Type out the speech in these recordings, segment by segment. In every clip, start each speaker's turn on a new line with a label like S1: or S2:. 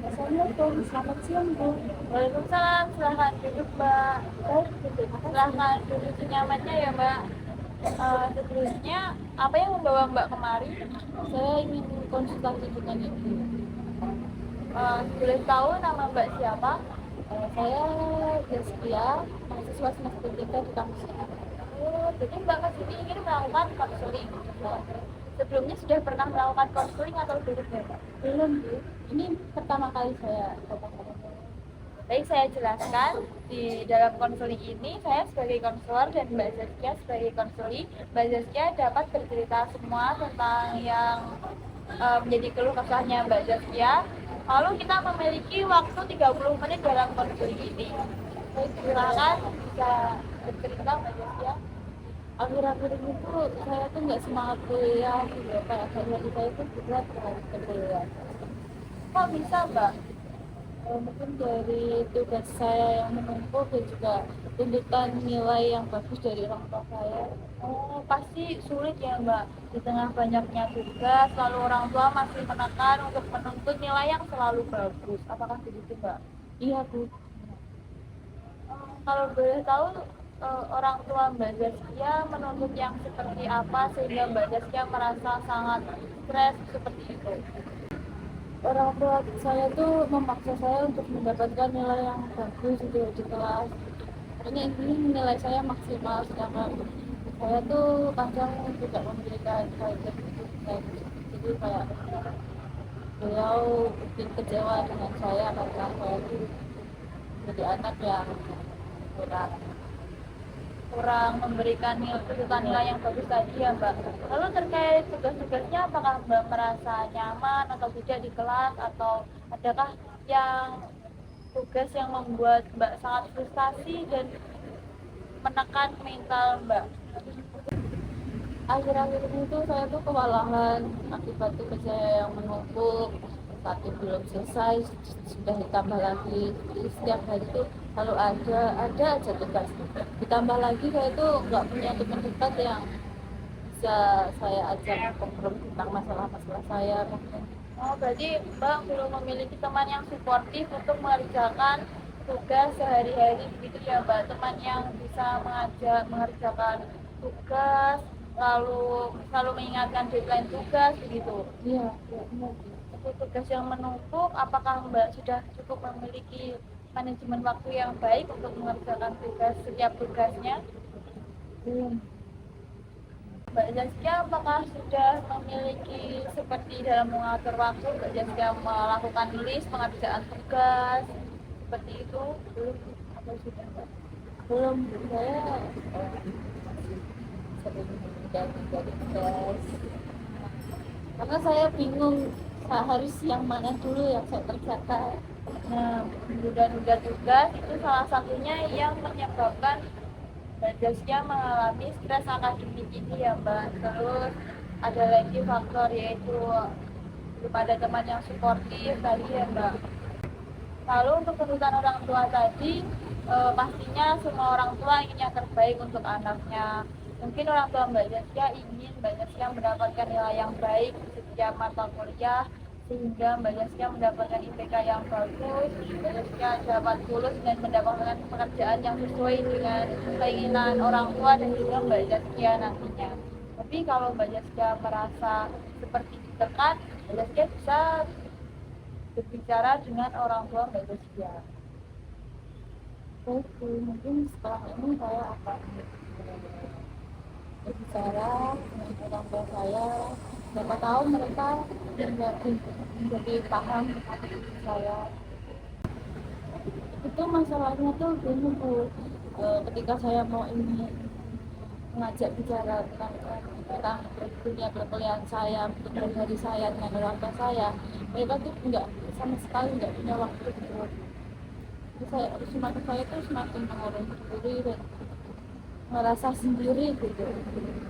S1: Assalamualaikum, selamat siang Bu.
S2: Waalaikumsalam, silahkan duduk Mbak.
S1: Baik, terima kasih.
S2: Silahkan duduk senyamannya ya Mbak. Sebelumnya, apa yang membawa Mbak kemari?
S1: Saya ingin konsultasi dengan Ibu.
S2: Boleh tahu nama Mbak siapa?
S1: Saya Zaskia, mahasiswa semester 3 di kampus ini.
S2: Oh, jadi Mbak kesini ingin melakukan konseling. Sebelumnya sudah pernah melakukan konseling atau belum ya Mbak?
S1: Belum Bu, ini pertama kali saya datang ke sini.
S2: Baik, saya jelaskan. Di dalam konseling ini, saya sebagai konselor dan Mbak Zaskia sebagai konseling. Mbak Zaskia dapat bercerita semua tentang yang menjadi keluh kesahnya Mbak Zaskia. Lalu kita memiliki waktu 30 menit dalam konseling ini. Baik, silakan bisa bercerita Mbak Zaskia.
S1: Akhir-akhir ini tuh saya tuh nggak semangat kuliah gitu. Kayak hari saya tuh berat sekali ke kuliah.
S2: Kok bisa Mbak?
S1: Mungkin dari tugas saya yang menumpuk dan juga tuntutan nilai yang bagus dari orang tua saya.
S2: Oh, pasti sulit ya Mbak. Di tengah banyaknya tugas, lalu orang tua masih menekan untuk menuntut nilai yang selalu bagus. Apakah begitu Mbak?
S1: Iya Bu.
S2: Kalau boleh tahu, orang tua Mbak Zaskia menuntut yang seperti apa sehingga Mbak Zaskia merasa sangat stres seperti itu?
S1: Orang tua saya tuh memaksa saya untuk mendapatkan nilai yang bagus gitu di kelas. Ini nilai saya maksimal, sedangkan saya tuh kadang tidak memberikan target gitu. Jadi kayak beliau bikin kecewa dengan saya karena saya tuh jadi anak yang kurang.
S2: Kurang memberikan tuntutan nilai yang bagus tadi ya Mbak. Lalu terkait tugas-tugasnya, apakah Mbak merasa nyaman atau tidak di kelas, atau adakah yang tugas yang membuat Mbak sangat frustasi dan menekan mental Mbak?
S1: Akhir-akhir ini tuh saya tuh kewalahan akibat tugas saya yang menumpuk, satu belum selesai sudah ditambah lagi. Jadi setiap hari tuh selalu ada aja tugas, ditambah lagi saya tuh nggak punya teman dekat yang bisa saya ajak ngobrol tentang masalah-masalah saya mungkin.
S2: Oh, berarti Mbak belum memiliki teman yang suportif untuk mengerjakan tugas sehari-hari begitu ya Mbak? Teman yang bisa mengajak mengerjakan tugas, lalu selalu mengingatkan deadline tugas begitu.
S1: Iya, iya benar sih.
S2: Untuk tugas yang menumpuk, apakah Mbak sudah cukup memiliki manajemen waktu yang baik untuk mengerjakan tugas setiap tugasnya?
S1: Belum.
S2: Mbak Zaskia, apakah sudah memiliki seperti dalam mengatur waktu, Mbak Zaskia melakukan list pengerjaan tugas seperti itu?
S1: Belum. Apa sudah Mbak? Belum. Saya sering menjadi tugas karena saya bingung harus yang mana dulu yang saya kerjakan.
S2: Nah, menunda-nunda tugas itu salah satunya yang menyebabkan Mbak Zaskia mengalami stres akademik ini ya Mbak. Terus ada lagi faktor yaitu belum ada teman yang suportif tadi ya Mbak. Lalu untuk tuntutan orang tua tadi, pastinya semua orang tua ingin yang terbaik untuk anaknya. Mungkin orang tua Mbak Zaskia ingin Mbak Zaskia mendapatkan nilai yang baik di setiap mata kuliah, sehingga Mbak Zaskia mendapatkan IPK yang bagus, Mbak Zaskia dapat lulus dan mendapatkan pekerjaan yang sesuai dengan keinginan orang tua dan juga Mbak Zaskia nantinya. Tapi kalau Mbak Zaskia merasa seperti ditekan, Mbak Zaskia bisa berbicara dengan orang tua Mbak Zaskia.
S1: Oke, mungkin setelah ini saya akan berbicara dengan orang tua saya. Siapa tahu mereka menjadi paham dengan saya. Itu masalahnya tuh gini Bu, ketika saya mau ingin mengajak bicara tentang dunia perkuliahan saya, pribadi saya dengan orang tua saya, mereka tuh nggak sama sekali nggak punya waktu gitu. Jadi semakin saya tuh semakin mengurung diri dan merasa sendiri gitu.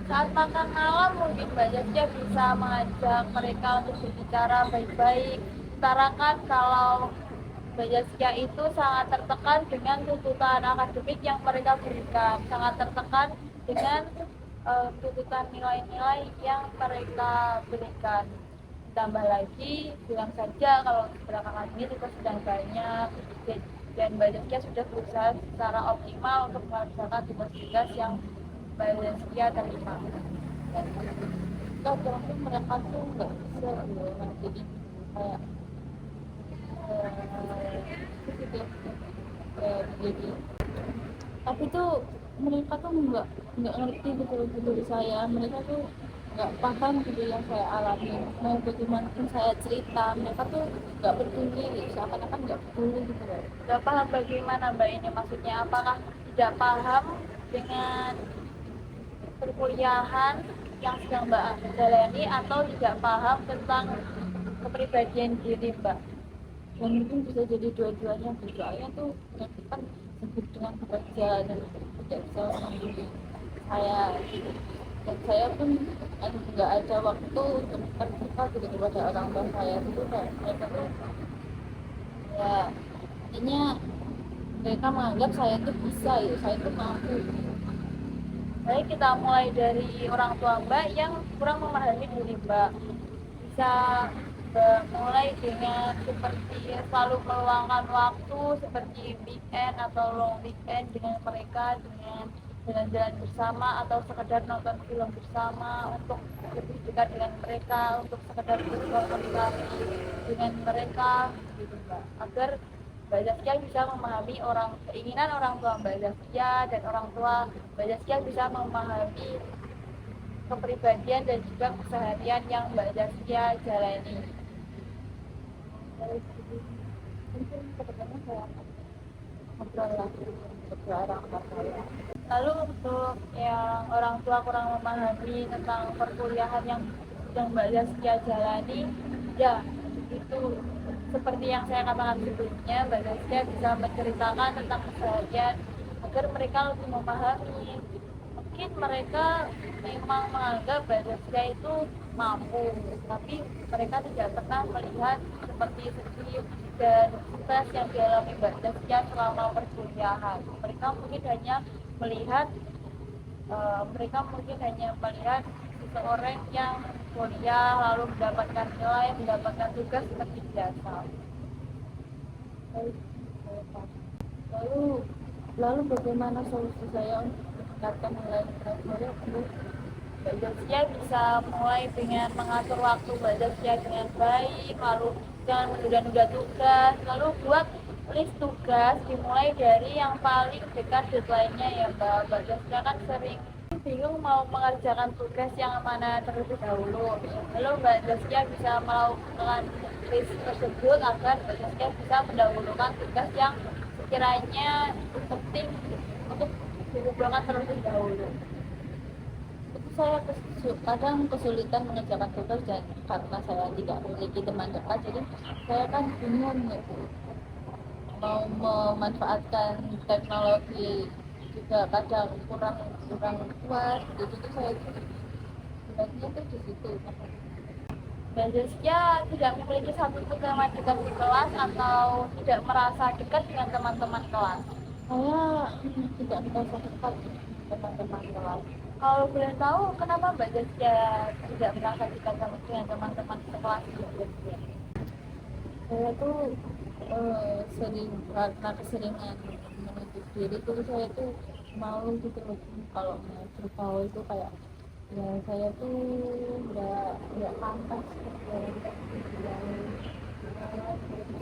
S2: Saat makan malam mungkin Mbak Zaskia bisa mengajak mereka untuk berbicara baik-baik. Utarakan kalau Mbak Zaskia itu sangat tertekan dengan tuntutan akademik yang mereka berikan, sangat tertekan dengan tuntutan nilai-nilai yang mereka berikan. ditambah lagi bilang saja kalau belakangan ini tugas sedang banyak dan Mbak Zaskia sudah berusaha secara optimal untuk melaksanakan tugas-tugas yang Mbak Zaskia terima.
S1: Kadang tuh mereka tuh nggak bisa loh, jadi kayak gitu jadi tapi tuh mereka tuh nggak ngerti gitu loh dari saya, mereka tuh nggak paham gitu yang saya alami, mau bagaimanapun saya cerita mereka tuh nggak peduli gitu, seakan-akan nggak peduli gitu loh.
S2: Tidak paham bagaimana Mbak ini maksudnya, apakah tidak paham dengan perkuliahan yang sedang Mbak jalani atau tidak paham tentang kepribadian diri Mbak?
S1: Dan mungkin bisa jadi dua-duanya, soalnya tuh kan sibuk dengan bekerja dan tidak bisa menghubungi saya gitu. Dan saya pun nggak ada waktu untuk terbuka gitu kepada orang tua saya, itu kayak mereka tuh ya intinya mereka menganggap saya tuh bisa gitu, saya tuh mampu.
S2: Baik, kita mulai dari orang tua Mbak yang kurang memahami diri Mbak. Bisa mulai dengan seperti selalu meluangkan waktu seperti weekend atau long weekend dengan mereka, dengan jalan-jalan bersama atau sekedar nonton film bersama untuk lebih dekat dengan mereka, untuk sekedar berkomunikasi dengan mereka gitu Mbak, agar Mbak Zaskia bisa memahami keinginan orang tua Mbak Zaskia dan orang tua Mbak Zaskia bisa memahami kepribadian dan juga keseharian yang Mbak Zaskia jalani.
S1: Mungkin kedepannya saya ngobrol lagi ke orang tua saya.
S2: Lalu untuk yang orang tua kurang memahami tentang perkuliahan yang sedang Mbak Zaskia jalani, ya itu seperti yang saya katakan sebelumnya, Mbak Zaskia bisa menceritakan tentang keseharian agar mereka lebih memahami. Mungkin mereka memang menganggap Mbak Zaskia itu mampu, tapi mereka tidak pernah melihat seperti sedih dan stres yang dialami Mbak Zaskia selama perkuliahan. Mereka mungkin hanya melihat seseorang yang kuliah lalu mendapatkan nilai, mendapatkan tugas seperti biasa.
S1: Lalu bagaimana solusi saya untuk meningkatkan nilai saya?
S2: Mbak Zaskia bisa mulai dengan mengatur waktu Mbak Zaskia dengan baik, lalu jangan menunda-nunda tugas, lalu buat list tugas dimulai dari yang paling dekat deadline-nya ya Mbak Zaskia kan sering bingung mau mengerjakan tugas yang mana terlebih dahulu, lalu Mbak Zaskia bisa melakukan list tersebut agar Mbak Zaskia bisa mendahulukan tugas yang sekiranya penting untuk dilakukan terlebih dahulu.
S1: Saya kadang kesulitan mengerjakan tugas dan karena saya tidak memiliki teman dekat, jadi saya kan bingung gitu mau memanfaatkan teknologi, juga kadang kurang kuat, jadi itu saya sebenarnya tuh di situ.
S2: Mbak Zaskia tidak memiliki satu teman dekat di kelas atau tidak merasa dekat dengan teman-teman kelas?
S1: Saya tidak merasa dekat dengan teman kelas.
S2: Kalau boleh tahu, kenapa Mbak Zaskia tidak merasa dekat dengan teman-teman sekelas Mbak Zaskia?
S1: Saya tuh sering karena keseringan menutup diri tuh, saya tuh malu gitu loh kalau mau bergaul itu kayak ya saya tuh nggak pantas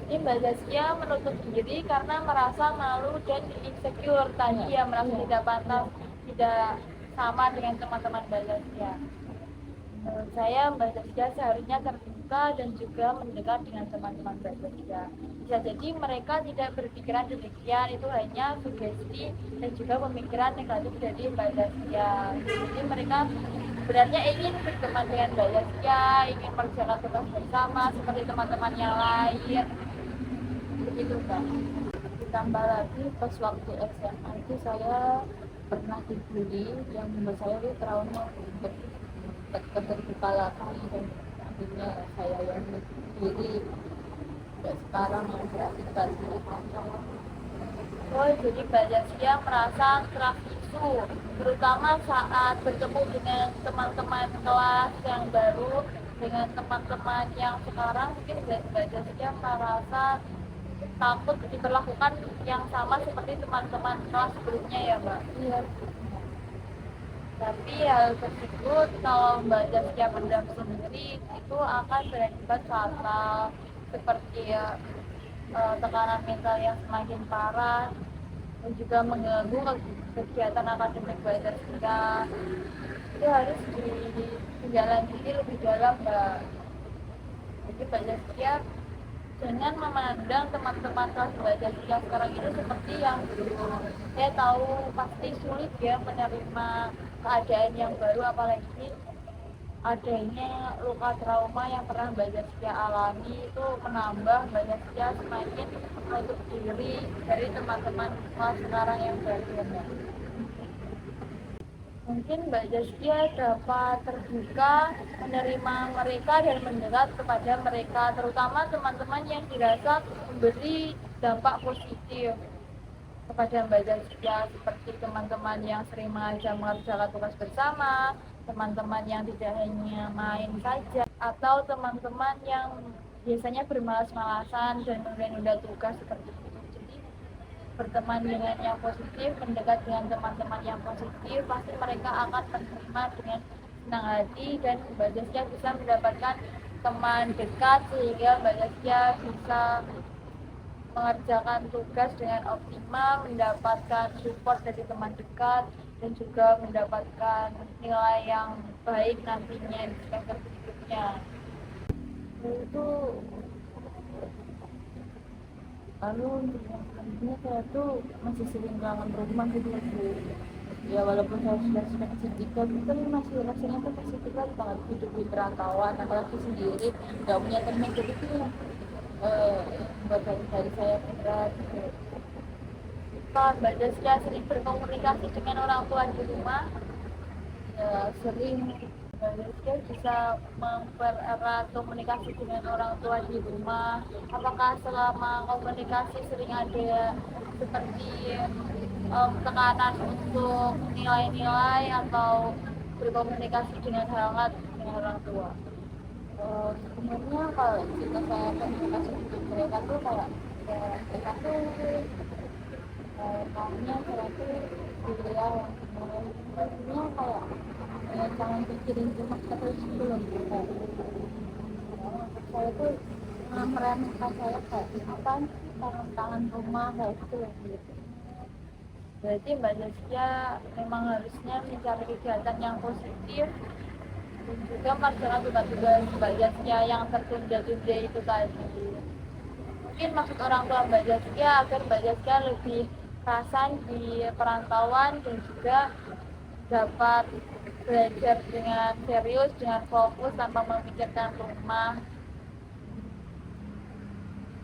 S2: Jadi Mbak Zaskia menutup diri karena merasa malu dan insecure tadi ya, merasa tidak pantas, tidak sama dengan teman-teman Mbak Zaskia. Menurut saya Mbak Zaskia seharusnya terbuka dan juga mendekat dengan teman-teman Mbak Zaskia. Bisa jadi mereka tidak berpikiran demikian, itu hanya sugesti dan juga pemikiran negatif dari Mbak Zaskia. Jadi mereka sebenarnya ingin berteman dengan Mbak Zaskia, ingin mengerjakan tugas bersama seperti teman-teman yang lain. Begitu Mbak.
S1: Ditambah lagi pas waktu SMA itu saya pernah dibully yang membuat saya itu trauma untuk terbuka lagi, dan akhirnya saya yang sendiri sekarang yang berakibat.
S2: Oh, jadi Mbak Zaskia merasa tertisu, terutama saat bertemu dengan teman-teman kelas yang baru dengan teman-teman yang sekarang mungkin Mbak Zaskia merasa takut diperlakukan yang sama seperti teman-teman kelas sebelumnya ya Mbak.
S1: Iya.
S2: Tapi hal tersebut kalau Mbak Zaskia pendam sendiri itu akan berakibat fatal seperti tekanan mental yang semakin parah dan juga mengganggu kegiatan akademik Mbak Zaskia. Itu harus ditindaklanjuti lebih dalam Mbak. Jadi Mbak Zaskia jangan memandang teman-teman kelas Mbak Zaskia sekarang ini seperti yang dulu. Saya tahu pasti sulit ya menerima keadaan yang baru, apalagi adanya luka trauma yang pernah Mbak Zaskia alami itu menambah Mbak Zaskia semakin menutup diri dari teman-teman kelas sekarang yang baru ya Mbak. Mungkin Mbak Zaskia dapat terbuka menerima mereka dan mendekat kepada mereka, terutama teman-teman yang dirasa memberi dampak positif kepada Mbak Zaskia, seperti teman-teman yang sering mengajak mengerjakan tugas bersama, teman-teman yang tidak hanya main saja, atau teman-teman yang biasanya bermalas-malasan dan menunda tugas seperti itu. Jadi berteman dengan yang positif, mendekat dengan teman-teman yang positif, pasti mereka akan menerima dengan senang hati dan Mbak Zaskia bisa mendapatkan teman dekat sehingga Mbak Zaskia bisa mengerjakan tugas dengan optimal, mendapatkan support dari teman dekat, dan juga mendapatkan nilai yang baik nantinya di semester berikutnya.
S1: Itu lalu untuk yang selanjutnya saya tuh masih sering kangen rumah gitu ya, walaupun saya sudah semester 3 tapi masih rasanya tuh masih berat banget hidup di perantauan, apalagi sendiri nggak punya teman, jadi itu yang buat dari saya berat gitu.
S2: Kalau Mbak Zaskia sering berkomunikasi dengan orang tua di rumah,
S1: Ya, sering.
S2: Mbak Zaskia bisa mempererat komunikasi dengan orang tua di rumah. Apakah selama komunikasi sering ada seperti tekanan untuk nilai-nilai atau berkomunikasi dengan hangat dengan orang tua?
S1: Sebenarnya kalau kita saya komunikasi dengan mereka tuh kayak ya, mereka tuh tahunya saya tuh kuliah yang sebenarnya kayak jangan pikirin cuma terus belum gitu. Saya tuh meremehkan saya kayak apa tangan rumah kayak gitu.
S2: Berarti Mbak Zaskia memang harusnya mencari kegiatan yang positif dan juga melaksanakan tugas-tugas Mbak Zaskia yang tertunda-tunda itu tadi. Mungkin maksud orang tua Mbak Zaskia agar Mbak Zaskia lebih rasan di perantauan dan juga dapat belajar dengan serius, dengan fokus tanpa memikirkan rumah.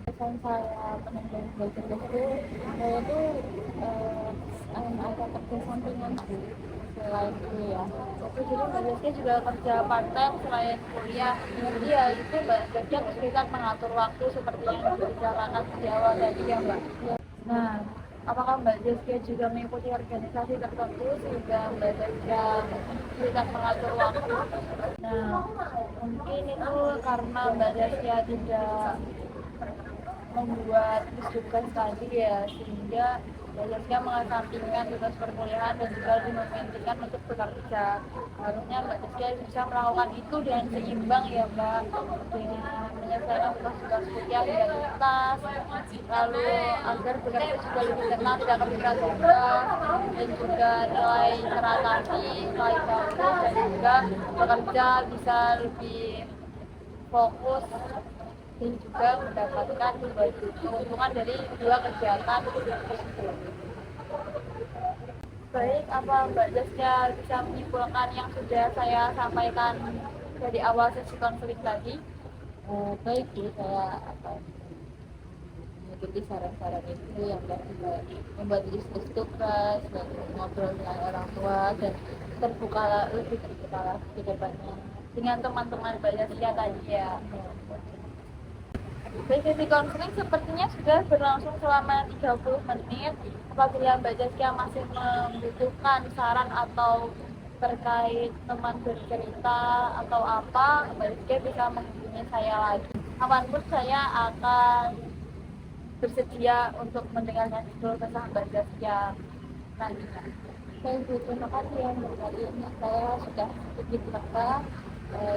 S1: Pesan saya pengen belajar itu saya tuh ada kerja sampingan sih selain kuliah.
S2: Jadi Mbak Zaskia juga kerja part-time selain kuliah. Jadi ya itu Mbak Zaskia kesulitan mengatur waktu seperti yang dibicarakan di awal tadi ya Mbak. Nah, apakah Mbak Zaskia juga mengikuti organisasi tertentu sehingga Mbak Zaskia kesulitan mengatur waktu? Nah, mungkin itu karena Mbak Zaskia tidak membuat tugas tadi ya, sehingga Mbak Zaskia mengesampingkan tugas perkuliahan dan juga lebih mementingkan untuk bekerja. Harusnya Mbak Zaskia bisa melakukan itu dengan seimbang ya Mbak, dengan menyelesaikan tugas-tugas kuliah dengan tuntas, lalu agar bekerja juga lebih tenang, tidak kepikiran tugas, dan juga nilai teratasi, nilai bagus, dan juga bekerja bisa lebih fokus dan juga mendapatkan keuntungan dari dua kegiatan tersebut. Baik, apa Mbak Zaskia bisa menyimpulkan yang sudah saya sampaikan dari awal sesi konseling tadi?
S1: Baik sih, saya mengikuti saran-saran itu yang tadi membuat list tugas dan ngobrol dengan orang tua dan lebih terbuka lagi ke depannya
S2: Dengan teman-teman Mbak Zaskia tadi ya. Baik, sesi konseling sepertinya sudah berlangsung selama 30 menit. Apabila Mbak Zaskia masih membutuhkan saran atau terkait teman bercerita atau apa, Mbak Rizky bisa menghubungi saya lagi. Kapanpun saya akan bersedia untuk mendengarkan keluh kesah Mbak Zaskia nantinya.
S1: Baik Bu, terima kasih ya untuk kali ini saya sudah sedikit lega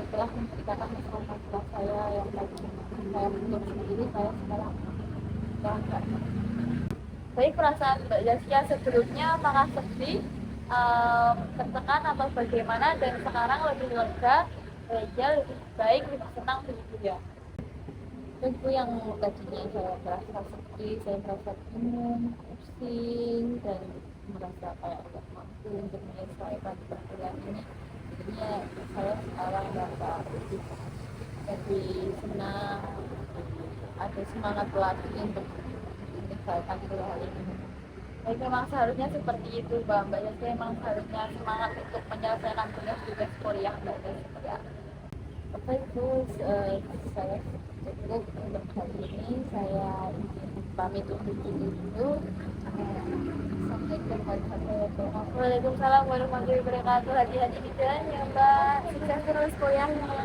S1: telah menceritakan masalah saya yang tadi saya tutup sendiri, saya sekarang bangga.
S2: Baik, perasaan Mbak Zaskia sebelumnya apakah sedih, tertekan atau bagaimana, dan sekarang lebih lega, belajar lebih baik, lebih senang begitu ya?
S1: Itu yang tadinya saya merasa sedih, saya merasa bingung, pusing, dan merasa kayak nggak mampu untuk menyelesaikan perkuliahan ini. Jadinya saya sekarang merasa lebih senang, ada semangat lagi untuk menyelesaikan kuliah ini.
S2: Baik, memang seharusnya seperti itu Mbak Zaskia, memang seharusnya semangat untuk menyelesaikan tugas kuliah Mbak Zaskia.
S1: Oke, itu saya cukup untuk hari ini. Saya izin pamit undur diri dulu. Assalamualaikum warahmatullahi wabarakatuh.
S2: Waalaikumsalam warahmatullahi wabarakatuh. Hati-hati di jalan ya Mbak, sukses terus kuliahnya.